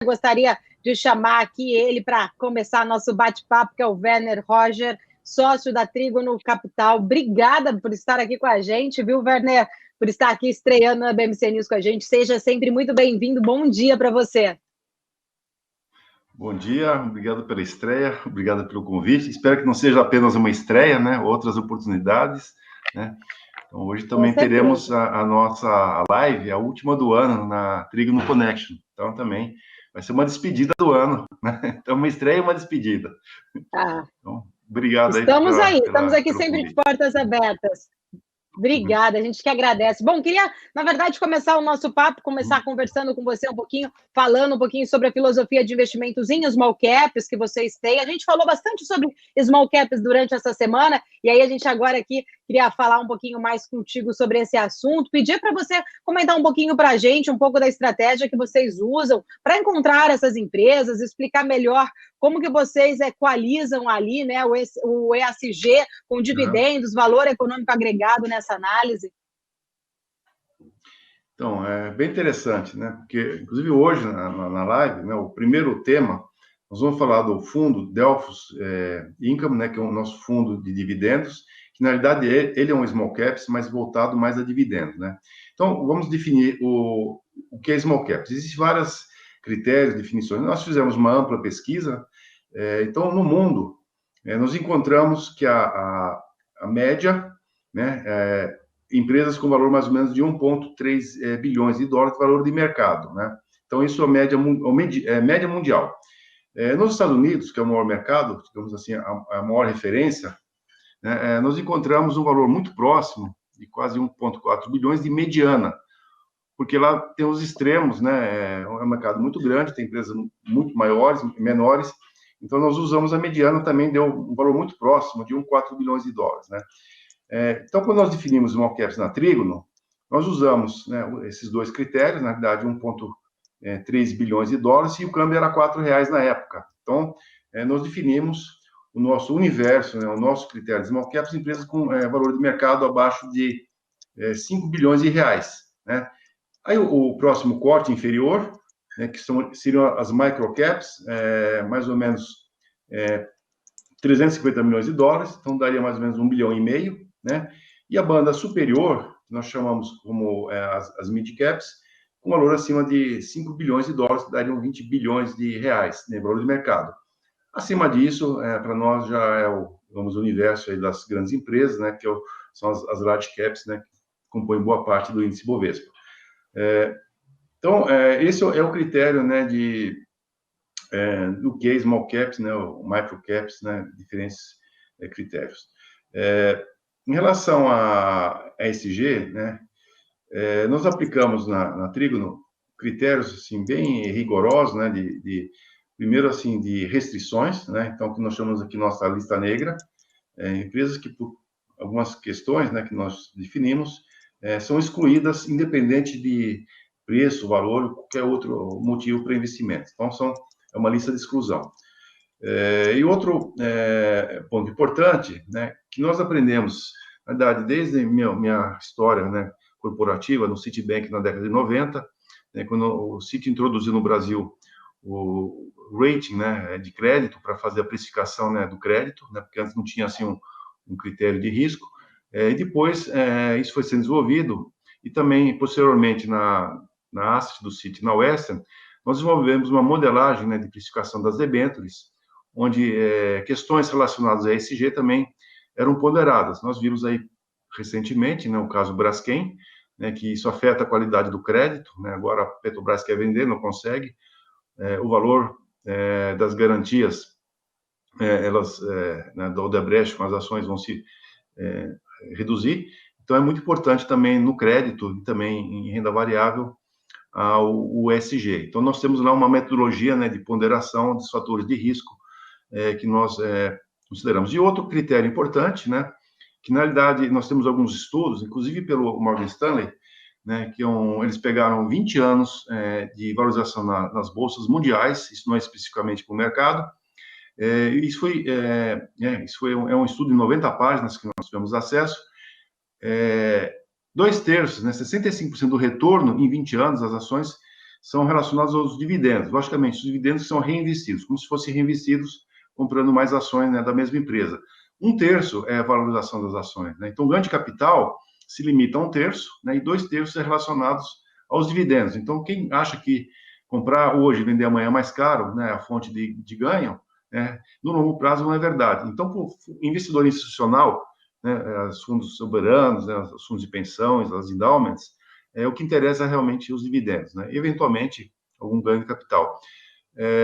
gostaria de chamar aqui ele para começar nosso bate-papo, que é o Werner Roger, sócio da Trígono Capital. Obrigada por estar aqui com a gente, viu, Werner? Por estar aqui estreando na BMC News com a gente. Seja sempre muito bem-vindo. Bom dia para você. Bom dia, obrigado pela estreia, obrigado pelo convite. Espero que não seja apenas uma estreia, né? Outras oportunidades, né? Então, hoje também teremos a nossa live, a última do ano, na Trígono Connection. Então, também vai ser uma despedida do ano, né? Então, uma estreia e uma despedida. Então, obrigado aí estamos aqui sempre de portas abertas. Obrigada, a gente que agradece. Bom, queria, na verdade, começar o nosso papo, começar conversando com você um pouquinho, falando um pouquinho sobre a filosofia de investimentos em small caps que vocês têm. A gente falou bastante sobre small caps durante essa semana, e aí a gente agora aqui queria falar um pouquinho mais contigo sobre esse assunto, pedir para você comentar um pouquinho para a gente, um pouco da estratégia que vocês usam para encontrar essas empresas, explicar melhor como que vocês equalizam ali, né, o ESG com dividendos, valor econômico agregado nessa análise? Então, é bem interessante, né? Porque, inclusive, hoje, na live, né, o primeiro tema, nós vamos falar do fundo Delphos Income, né, que é o nosso fundo de dividendos, que, na realidade, ele é um small caps, mas voltado mais a dividendos, né? Então, vamos definir o que é small caps. Existem vários critérios, definições. Nós fizemos uma ampla pesquisa. Então, no mundo, nós encontramos que a média, né, empresas com valor mais ou menos de 1,3 bilhões de dólares de valor de mercado, né? Então, isso é a média mundial. Nos Estados Unidos, que é o maior mercado, digamos assim, a maior referência, né, nós encontramos um valor muito próximo, de quase 1,4 bilhões de mediana, porque lá tem os extremos, né? É um mercado muito grande, tem empresas muito maiores, menores. Então, nós usamos a mediana, também deu um valor muito próximo, de 1,4 bilhões de dólares, né? Então, quando nós definimos small caps na Trígono, nós usamos, né, esses dois critérios, na verdade, 1,3 bilhões de dólares, e o câmbio era R$4 na época. Então, nós definimos o nosso universo, né, o nosso critério de small caps, empresas com valor de mercado abaixo de 5 bilhões de reais, né? Aí, o próximo corte inferior, né, que seriam as microcaps, mais ou menos 350 milhões de dólares, então daria mais ou menos 1,5 bilhão, né? E a banda superior, nós chamamos como as mid-caps, com valor acima de 5 bilhões de dólares, que dariam 20 bilhões de reais, né, valor de mercado. Acima disso, para nós já é o universo aí das grandes empresas, né, que são as large caps, né, que compõem boa parte do índice Bovespa. Então, esse é o critério, né, do que é small caps, né, o micro caps, né, diferentes critérios. Em relação a ESG, né, nós aplicamos na Trígono critérios assim bem rigorosos, né, primeiro assim de restrições, né, então que nós chamamos aqui nossa lista negra, empresas que por algumas questões, né, que nós definimos, são excluídas independente de preço, valor ou qualquer outro motivo para investimento. Então é uma lista de exclusão. E outro ponto importante, né, que nós aprendemos, na verdade, desde minha história, né, corporativa no Citibank na década de 90, né, quando o Citi introduziu no Brasil o rating, né, de crédito para fazer a precificação, né, do crédito, né, porque antes não tinha assim um critério de risco. E depois isso foi sendo desenvolvido e também posteriormente na Asset do Citi, na Western, nós desenvolvemos uma modelagem, né, de precificação das debêntures, onde questões relacionadas a ESG também eram ponderadas. Nós vimos aí recentemente, né, o caso Braskem, né, que isso afeta a qualidade do crédito, né, agora a Petrobras quer vender, não consegue, o valor das garantias, elas, né, da Odebrecht, com as ações vão se reduzir. Então, é muito importante também no crédito e também em renda variável o ESG. Então, nós temos lá uma metodologia, né, de ponderação dos fatores de risco que nós consideramos. E outro critério importante, né, que na realidade nós temos alguns estudos, inclusive pelo Morgan Stanley, né, que eles pegaram 20 anos de valorização nas bolsas mundiais, isso não é especificamente para o mercado. Isso foi um estudo de 90 páginas que nós tivemos acesso. 2/3, né, 65% do retorno em 20 anos das ações são relacionados aos dividendos. Logicamente, os dividendos são reinvestidos, como se fossem reinvestidos comprando mais ações, né, da mesma empresa. 1/3 é a valorização das ações, né? Então, o ganho de capital se limita a 1/3, né, e 2/3 é relacionados aos dividendos. Então, quem acha que comprar hoje e vender amanhã é mais caro, né, a fonte de ganho, né, no longo prazo não é verdade. Então, para o investidor institucional, né, os fundos soberanos, né, os fundos de pensões, as endowments, o que interessa é realmente os dividendos, né, eventualmente algum ganho de capital.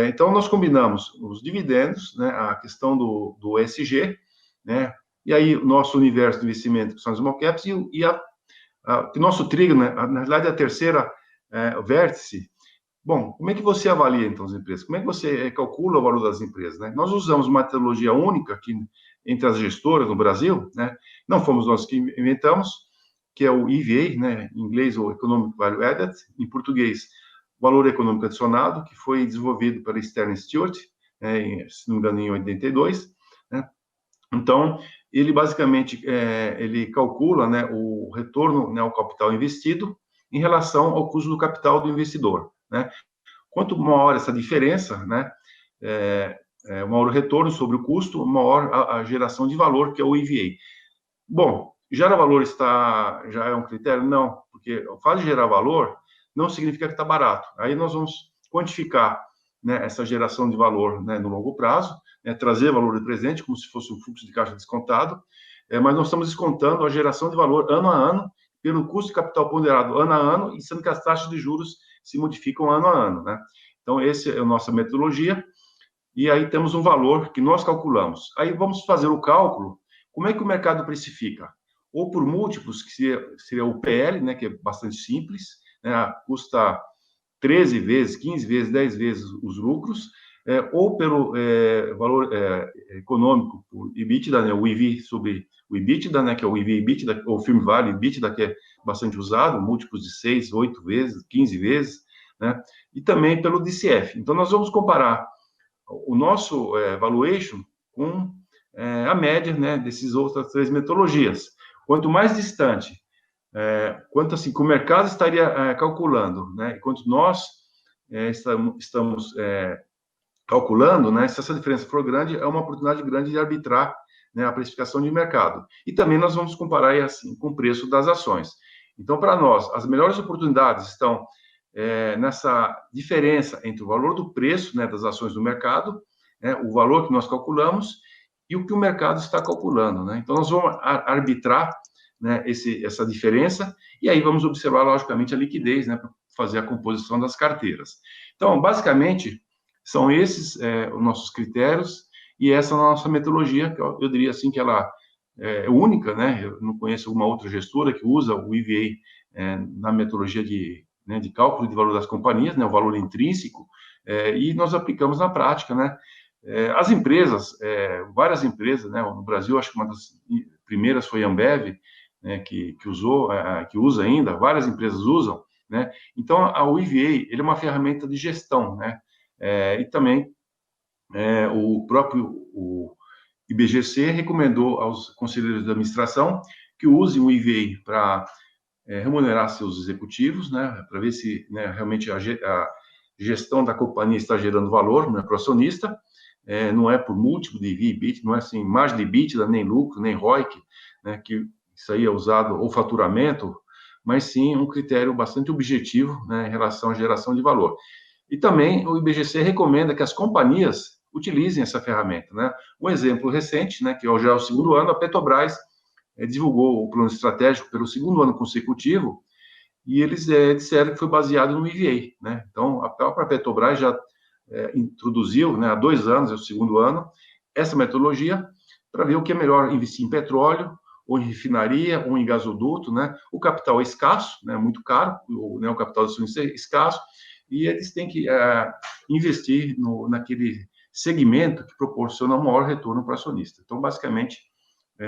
Então, nós combinamos os dividendos, né, a questão do ESG, né, e aí o nosso universo de investimento, que são as small caps, e o nosso trigo, né, na realidade, a terceira vértice. Bom, como é que você avalia, então, as empresas? Como é que você calcula o valor das empresas, né? Nós usamos uma metodologia única aqui entre as gestoras no Brasil, né? Não fomos nós que inventamos, que é o EVA, né? Em inglês, o Economic Value Added, em português, Valor Econômico Adicionado, que foi desenvolvido pela Stern Stewart, né, se não me engano, em 82, né? Então, ele basicamente ele calcula, né, o retorno, né, ao capital investido em relação ao custo do capital do investidor, né? Quanto maior essa diferença, né, maior o retorno sobre o custo, maior a geração de valor, que é o EVA. Bom, gerar valor já é um critério? Não, porque o fato de gerar valor não significa que está barato. Aí nós vamos quantificar, né, essa geração de valor, né, no longo prazo, né, trazer valor de presente, como se fosse um fluxo de caixa descontado, mas nós estamos descontando a geração de valor ano a ano, pelo custo de capital ponderado ano a ano, e sendo que as taxas de juros se modificam ano a ano, né? Então, essa é a nossa metodologia, e aí temos um valor que nós calculamos. Aí vamos fazer o cálculo, como é que o mercado precifica? Ou por múltiplos, que seria o PL, né, que é bastante simples, né, custa 13 vezes, 15 vezes, 10 vezes os lucros, ou pelo valor econômico, o EBITDA, né, o EV sobre o EBITDA, né, que é o EV/EBITDA, ou Firm Value EBITDA, que é bastante usado, múltiplos de 6, 8 vezes, 15 vezes, né, e também pelo DCF. Então, nós vamos comparar o nosso valuation com a média, né, dessas outras 3 metodologias. Quanto mais distante, quanto assim que o mercado estaria calculando, né, enquanto nós estamos calculando, né, se essa diferença for grande, é uma oportunidade grande de arbitrar, né, a precificação de mercado. E também nós vamos comparar assim com o preço das ações. Então, para nós, as melhores oportunidades estão nessa diferença entre o valor do preço, né, das ações do mercado, né, o valor que nós calculamos e o que o mercado está calculando, né? Então, nós vamos arbitrar, né, essa diferença, e aí vamos observar, logicamente, a liquidez, né, para fazer a composição das carteiras. Então, basicamente, são esses os nossos critérios e essa nossa metodologia, que eu diria assim que ela é única, né? Eu não conheço alguma outra gestora que usa o EVA na metodologia né, de cálculo de valor das companhias, né, o valor intrínseco, e nós aplicamos na prática, né? As empresas, várias empresas, né, no Brasil, acho que uma das primeiras foi a Ambev, né, que usa ainda, várias empresas usam, né? Então, o EVA, ele é uma ferramenta de gestão, né? E também o próprio IBGC recomendou aos conselheiros de administração que usem o EVA para remunerar seus executivos, né, para ver se, né, realmente a gestão da companhia está gerando valor, né, para o acionista, não é por múltiplo de EV, EBITDA, não é assim, margem de EBITDA, nem lucro, nem ROIC, né, que isso aí é usado, ou faturamento, mas sim um critério bastante objetivo, né, em relação à geração de valor. E também o IBGC recomenda que as companhias utilizem essa ferramenta, né? Um exemplo recente, né, que já é o 2º ano, a Petrobras divulgou o plano estratégico pelo 2º ano consecutivo, e eles disseram que foi baseado no EVA, né? Então, a própria Petrobras já introduziu, né, há 2 anos, é o 2º ano, essa metodologia para ver o que é melhor investir em petróleo, ou em refinaria, ou em gasoduto, né? O capital é escasso, né, muito caro, né, o capital do acionista é escasso, e eles têm que investir naquele segmento que proporciona o maior retorno para o acionista. Então, basicamente,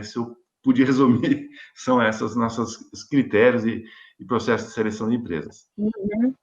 se eu podia resumir, são esses nossos critérios e processos de seleção de empresas. Uhum.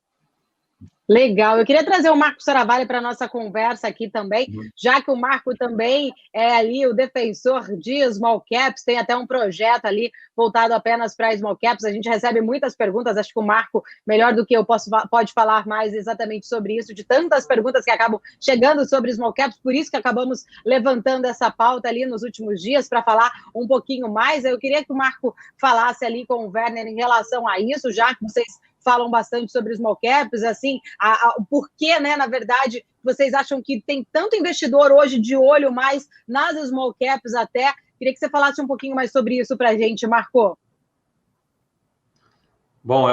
Legal, eu queria trazer o Marco Saravalli para a nossa conversa aqui também, Uhum. já que o Marco também é ali o defensor de small caps, tem até um projeto ali voltado apenas para small caps, a gente recebe muitas perguntas, acho que o Marco, melhor do que eu, pode falar mais exatamente sobre isso, de tantas perguntas que acabam chegando sobre small caps, por isso que acabamos levantando essa pauta ali nos últimos dias, para falar um pouquinho mais. Eu queria que o Marco falasse ali com o Werner em relação a isso, já que vocês falam bastante sobre small caps, assim, o porquê, né, na verdade, vocês acham que tem tanto investidor hoje de olho mais nas small caps até. Queria que você falasse um pouquinho mais sobre isso para a gente, Marco. Bom,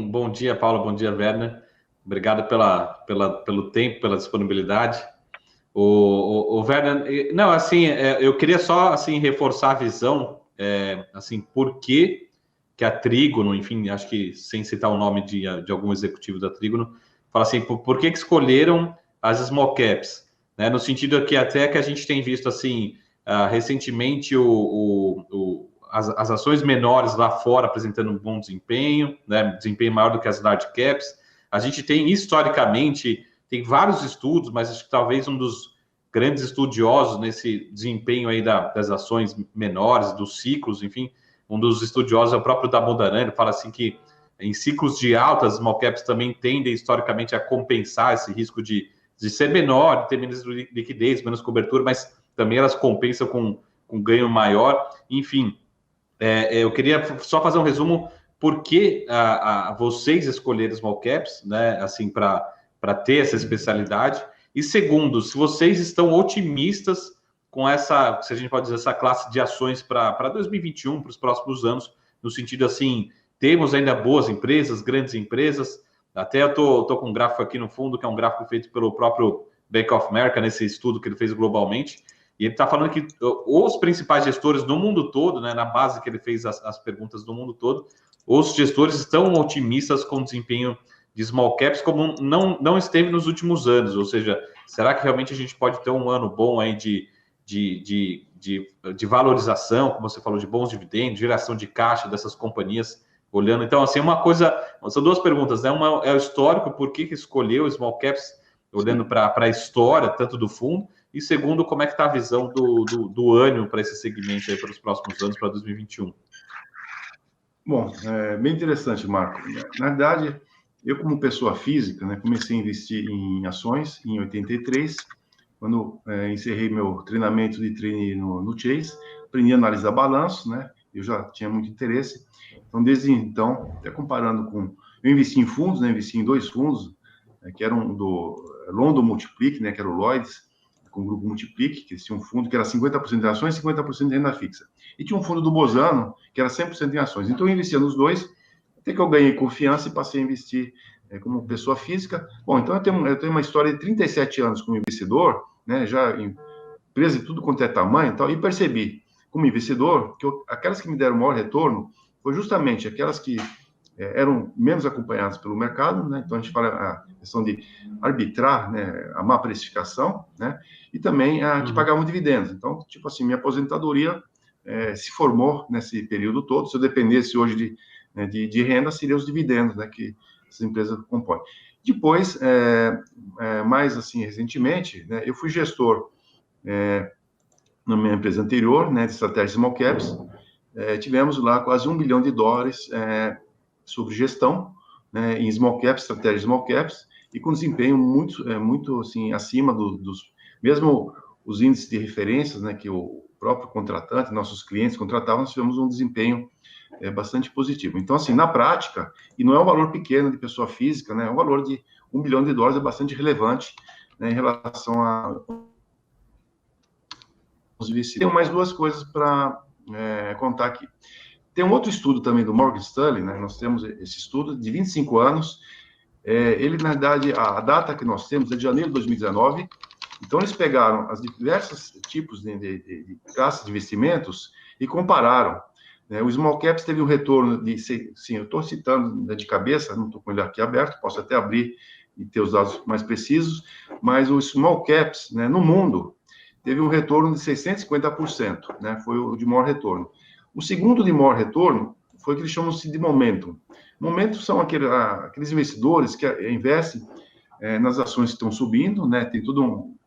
bom dia, Paulo, bom dia, Werner. Obrigado pelo tempo, pela disponibilidade. O Werner, não, assim, eu queria só assim reforçar a visão, assim, por que a Trígono, enfim, acho que sem citar o nome de algum executivo da Trígono, fala assim, por que escolheram as small caps? Né? No sentido que até que a gente tem visto, assim, recentemente as ações menores lá fora apresentando um bom desempenho, né? Desempenho maior do que as large caps. A gente tem, historicamente, tem vários estudos, mas acho que talvez um dos grandes estudiosos nesse desempenho aí das ações menores, dos ciclos, enfim, um dos estudiosos é o próprio Damodaran, ele fala assim que em ciclos de alta, as small caps também tendem historicamente a compensar esse risco de ser menor, de ter menos liquidez, menos cobertura, mas também elas compensam com ganho maior. Enfim, eu queria só fazer um resumo por que vocês escolheram small caps, né, assim, para ter essa especialidade. E segundo, se vocês estão otimistas com essa, se a gente pode dizer, essa classe de ações para 2021, para os próximos anos, no sentido assim, temos ainda boas empresas, grandes empresas. Até eu tô com um gráfico aqui no fundo, que é um gráfico feito pelo próprio Bank of America, nesse estudo que ele fez globalmente, e ele está falando que os principais gestores do mundo todo, né, na base que ele fez as perguntas do mundo todo, os gestores estão otimistas com o desempenho de small caps como não esteve nos últimos anos, ou seja, será que realmente a gente pode ter um ano bom aí de valorização, como você falou, de bons dividendos, geração de caixa dessas companhias, olhando. Então, assim, uma coisa, são duas perguntas, né? Uma é o histórico, por que escolheu small caps, olhando para a história, tanto do fundo, e segundo, como é que está a visão do ânimo para esse segmento aí para os próximos anos, para 2021? Bom, bem interessante, Marco. Na verdade, eu como pessoa física, né, comecei a investir em ações em 83, quando encerrei meu treinamento de trainee no Chase, aprendi a analisar balanço, né? Eu já tinha muito interesse. Então, desde então, até comparando com... Eu investi em fundos, né? Investi em 2 fundos, que eram do London Multiplique, né? Que era o Lloyds, com o grupo Multiplique, que tinha um fundo que era 50% de ações e 50% de renda fixa. E tinha um fundo do Bozano, que era 100% em ações. Então, eu investia nos dois, até que eu ganhei confiança e passei a investir como pessoa física. Bom, então eu tenho uma história de 37 anos como investidor, né, já em empresa de tudo quanto é tamanho e tal, e percebi, como investidor, que aquelas que me deram maior retorno foi justamente aquelas que eram menos acompanhadas pelo mercado, né? Então a gente fala a questão de arbitrar, né, a má precificação, né, e também a que pagavam dividendos. Então, tipo assim, minha aposentadoria se formou nesse período todo. Se eu dependesse hoje de renda, seriam os dividendos, né, que essas empresas compõem. Depois, mais assim, recentemente, né, eu fui gestor na minha empresa anterior, né, de estratégia small caps. Tivemos lá quase $1 bilhão sobre gestão, né, em small caps, estratégia small caps, e com desempenho muito assim, acima dos... Mesmo os índices de referências, né, que o próprio contratante, nossos clientes contratavam, nós tivemos um desempenho bastante positivo. Então, assim, na prática, e não é um valor pequeno de pessoa física, né, é um valor de $1 bilhão, é bastante relevante, né, em relação a... Tenho mais 2 coisas para contar aqui. Tem um outro estudo também do Morgan Stanley, né, nós temos esse estudo de 25 anos, ele, na verdade, a data que nós temos é de janeiro de 2019, então eles pegaram as diversos tipos de classes de investimentos e compararam. O small caps teve um retorno de, sim, eu estou citando de cabeça, não estou com ele aqui aberto, posso até abrir e ter os dados mais precisos, mas o small caps, né, no mundo, teve um retorno de 650%, né, foi o de maior retorno. O segundo de maior retorno foi o que eles chamam de momentum. Momento são aqueles investidores que investem nas ações que estão subindo, né? Tem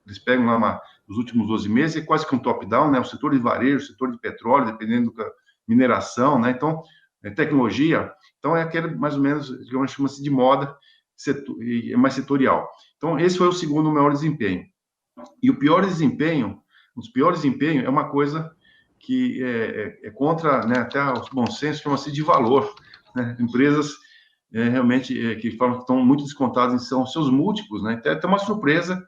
eles pegam lá nos últimos 12 meses, é quase que um top-down, né? O setor de varejo, o setor de petróleo, dependendo da mineração, né? Então, tecnologia, então é aquele mais ou menos, digamos, chama-se de moda, é mais setorial. Então, esse foi o segundo maior desempenho. E o pior desempenho, os piores desempenhos é uma coisa que é contra, né, até os bons sensos, chama-se de valor, né? Empresas realmente que falam que estão muito descontadas em seus múltiplos, né? Até uma surpresa,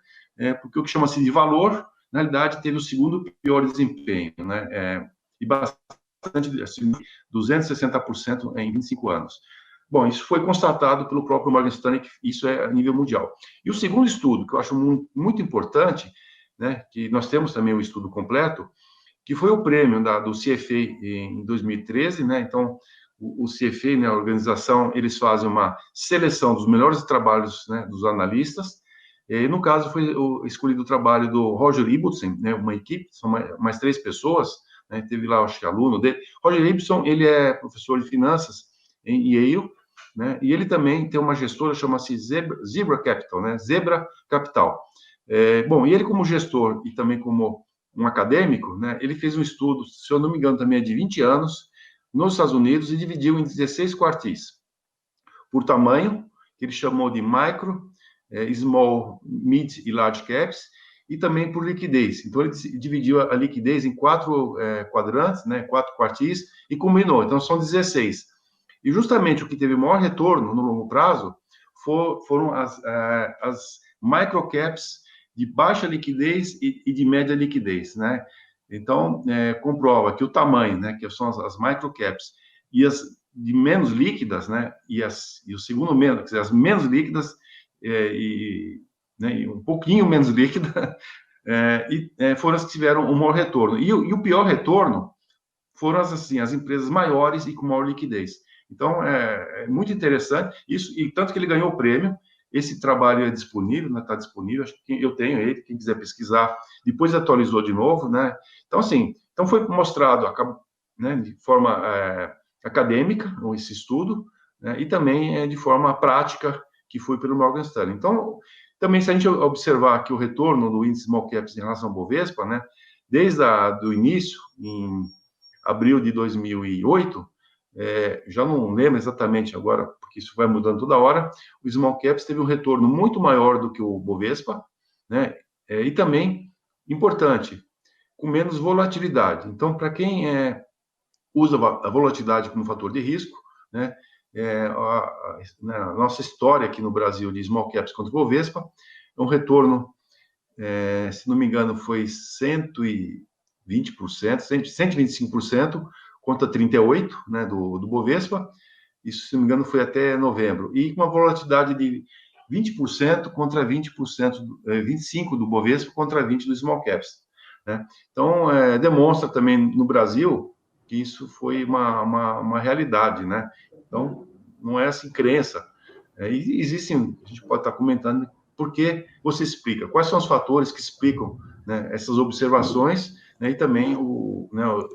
porque o que chama-se de valor, na realidade, teve o segundo pior desempenho, né? E bastante, assim, 260% em 25 anos. Bom, isso foi constatado pelo próprio Morgan Stanley, que isso é a nível mundial. E o segundo estudo, que eu acho muito importante, né, que nós temos também o estudo completo, que foi o prêmio do CFA em 2013, né? Então, o CFA, né, a organização, eles fazem uma seleção dos melhores trabalhos, né, dos analistas. E, no caso, foi escolhido o trabalho do Roger Ibbotson, né, uma equipe, são mais 3 pessoas, né? Teve lá, acho que aluno dele. Roger Ibbotson, ele é professor de finanças em Yale, né? E ele também tem uma gestora, chama-se Zebra Capital, né? Zebra Capital. Bom, e ele como gestor e também como um acadêmico, né? Ele fez um estudo, se eu não me engano, também é de 20 anos, nos Estados Unidos, e dividiu em 16 quartis, por tamanho, que ele chamou de micro, small, mid e large caps, e também por liquidez. Então, ele dividiu a liquidez em 4 quadrantes, né? 4 quartis, e combinou. Então, são 16. E justamente o que teve maior retorno no longo prazo foram as microcaps de baixa liquidez e de média liquidez, né? Então, comprova que o tamanho, né, que são as microcaps, e as de menos líquidas, né, e o segundo menos, quer dizer, as menos líquidas né, e um pouquinho menos líquida, foram as que tiveram o maior retorno. E o pior retorno foram as empresas maiores e com maior liquidez. Então, é muito interessante isso, e tanto que ele ganhou o prêmio. Esse trabalho é disponível, né? Está disponível, acho que eu tenho ele, quem quiser pesquisar, depois atualizou de novo, né? Então, assim, foi mostrado, né, de forma acadêmica, esse estudo, né, e também de forma prática, que foi pelo Morgan Stanley. Então, também, se a gente observar que o retorno do índice Small Caps em relação ao Bovespa, né, desde o início, em abril de 2008, já não lembro exatamente agora, porque isso vai mudando toda hora, o Small Caps teve um retorno muito maior do que o Bovespa, né? E também, importante, com menos volatilidade. Então, para quem usa a volatilidade como fator de risco, né? A nossa história aqui no Brasil de Small Caps contra o Bovespa, é um retorno, se não me engano, foi 120%, 125%, contra 38%, né, do Bovespa. Isso, se não me engano, foi até novembro. E com uma volatilidade de 20% contra 20%, 25% do Bovespa contra 20% do Small Caps, né? Então, demonstra também no Brasil que isso foi uma realidade, né? Então, não é assim crença. E existem, a gente pode estar comentando, por que você explica, quais são os fatores que explicam, né, essas observações, né, e também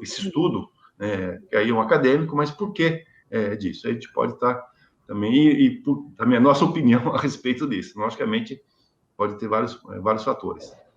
esse estudo, que aí é um acadêmico, mas por que disso? A gente pode estar também, também a nossa opinião a respeito disso. Logicamente, pode ter vários fatores.